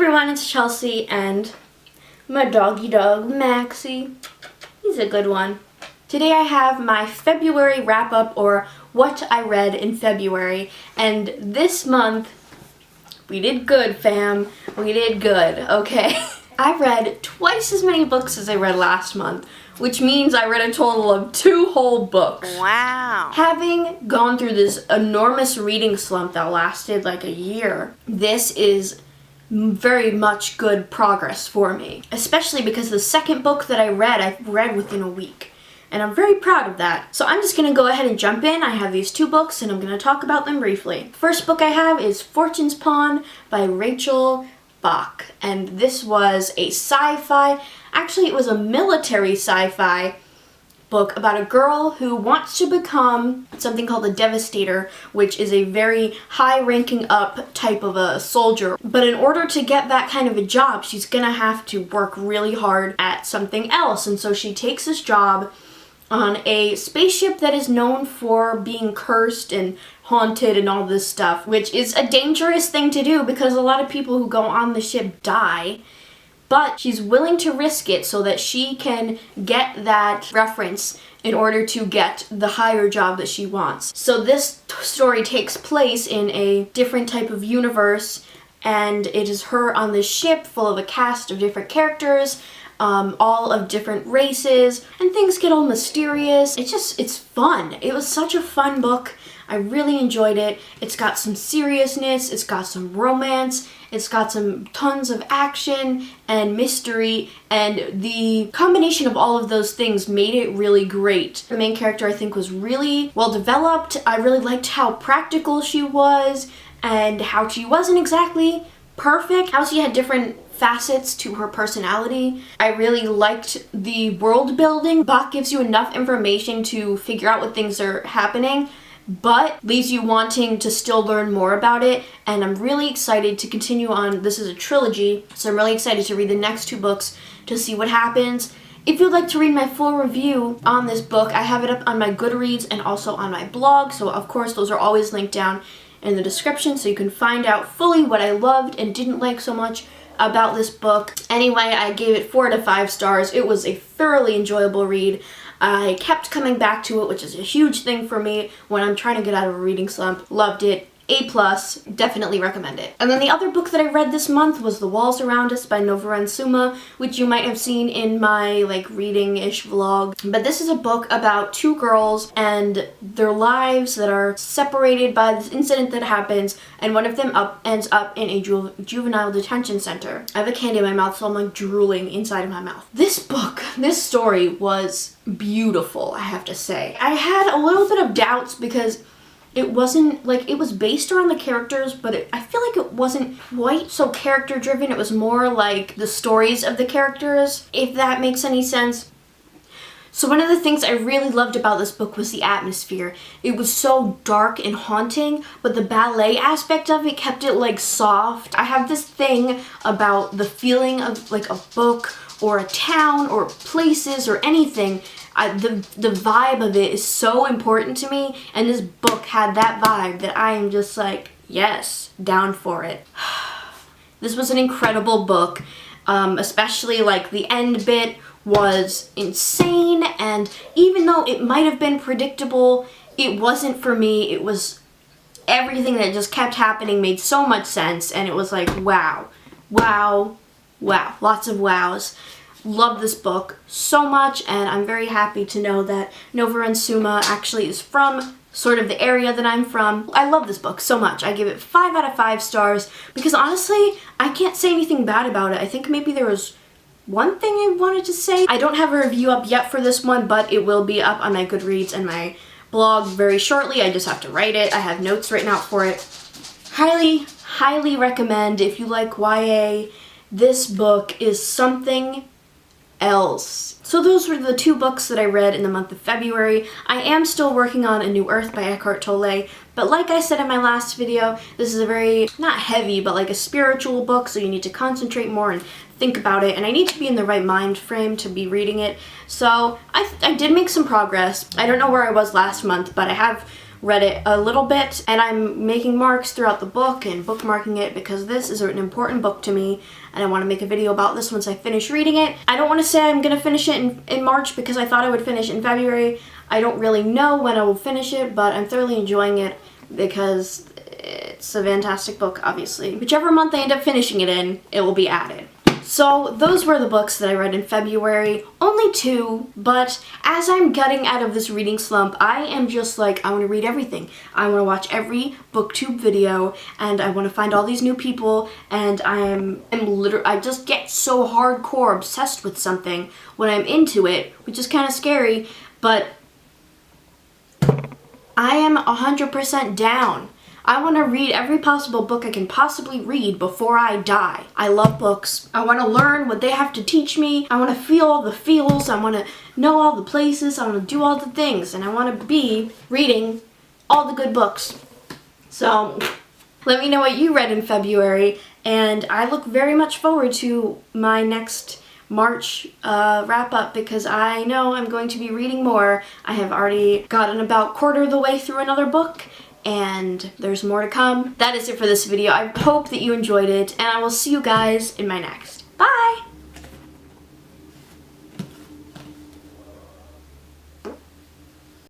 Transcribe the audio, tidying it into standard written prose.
everyone, it's Chelsea and my doggy dog, Maxie. He's a good one. Today I have my February wrap-up, or what I read in February, and this month we did good, fam. We did good, okay? I read twice as many books as I read last month, which means I read a total of 2 whole books. Wow. Having gone through this enormous reading slump that lasted like a year, this is very much good progress for me. Especially because the second book that I read within a week. And I'm very proud of that. So I'm just going to go ahead and jump in. I have these 2 books and I'm going to talk about them briefly. First book I have is Fortune's Pawn by Rachel Bach. And this was a sci-fi, actually it was a military sci-fi book about a girl who wants to become something called a Devastator, which is a very high ranking up type of a soldier. But in order to get that kind of a job, she's gonna have to work really hard at something else. And so she takes this job on a spaceship that is known for being cursed and haunted and all this stuff, which is a dangerous thing to do because a lot of people who go on the ship die. But she's willing to risk it so that she can get that reference in order to get the higher job that she wants. So this story takes place in a different type of universe, and it is her on this ship full of a cast of different characters, all of different races, and things get all mysterious. It's fun. It was such a fun book. I really enjoyed it. It's got some seriousness, it's got some romance, it's got some tons of action and mystery, and the combination of all of those things made it really great. The main character I think was really well developed. I really liked how practical she was and how she wasn't exactly perfect, how she had different facets to her personality. I really liked the world building. Bach gives you enough information to figure out what things are happening, but leaves you wanting to still learn more about it, and I'm really excited to continue on. This is a trilogy, so I'm really excited to read the next 2 books to see what happens. If you'd like to read my full review on this book, I have it up on my Goodreads and also on my blog, so of course those are always linked down in the description so you can find out fully what I loved and didn't like so much about this book. Anyway, I gave it 4 out of 5 stars. It was a thoroughly enjoyable read. I kept coming back to it, which is a huge thing for me when I'm trying to get out of a reading slump. Loved it. A+, definitely recommend it. And then the other book that I read this month was The Walls Around Us by Novaran Suma, which you might have seen in my reading-ish vlog. But this is a book about 2 girls and their lives that are separated by this incident that happens, and one of them ends up in a juvenile detention center. I have a candy in my mouth, so I'm drooling inside of my mouth. This story was beautiful, I have to say. I had a little bit of doubts because it wasn't, it was based around the characters, but I feel like it wasn't quite so character driven. It was more like the stories of the characters, if that makes any sense. So one of the things I really loved about this book was the atmosphere. It was so dark and haunting, but the ballet aspect of it kept it soft. I have this thing about the feeling of a book or a town or places or anything. The vibe of it is so important to me, and this book had that vibe that I am just yes, down for it. This was an incredible book, especially the end bit was insane, and even though it might have been predictable, it wasn't for me. It was everything that just kept happening made so much sense, and it was wow, wow, wow, lots of wows. Love this book so much, and I'm very happy to know that Novaran Suma actually is from sort of the area that I'm from. I love this book so much. I give it 5 out of 5 stars because honestly, I can't say anything bad about it. I think maybe there was one thing I wanted to say. I don't have a review up yet for this one, but it will be up on my Goodreads and my blog very shortly. I just have to write it. I have notes written out for it. Highly, highly recommend if you like YA. This book is something else. So those were the 2 books that I read in the month of February. I am still working on A New Earth by Eckhart Tolle, but like I said in my last video, this is a very, not heavy, but a spiritual book, so you need to concentrate more and think about it, and I need to be in the right mind frame to be reading it. So I did make some progress. I don't know where I was last month, but I have read it a little bit, and I'm making marks throughout the book and bookmarking it because this is an important book to me, and I want to make a video about this once I finish reading it. I don't want to say I'm going to finish it in March because I thought I would finish in February. I don't really know when I will finish it, but I'm thoroughly enjoying it because it's a fantastic book, obviously. Whichever month I end up finishing it in, it will be added. So those were the books that I read in February. Only 2, but as I'm getting out of this reading slump, I am just like, I want to read everything. I want to watch every booktube video, and I want to find all these new people, and I just get so hardcore obsessed with something when I'm into it, which is kind of scary, but I am 100% down. I want to read every possible book I can possibly read before I die. I love books. I want to learn what they have to teach me. I want to feel all the feels. I want to know all the places. I want to do all the things. And I want to be reading all the good books. So let me know what you read in February. And I look very much forward to my next March wrap up because I know I'm going to be reading more. I have already gotten about quarter of the way through another book, and there's more to come. That is it for this video. I hope that you enjoyed it, and I will see you guys in my next.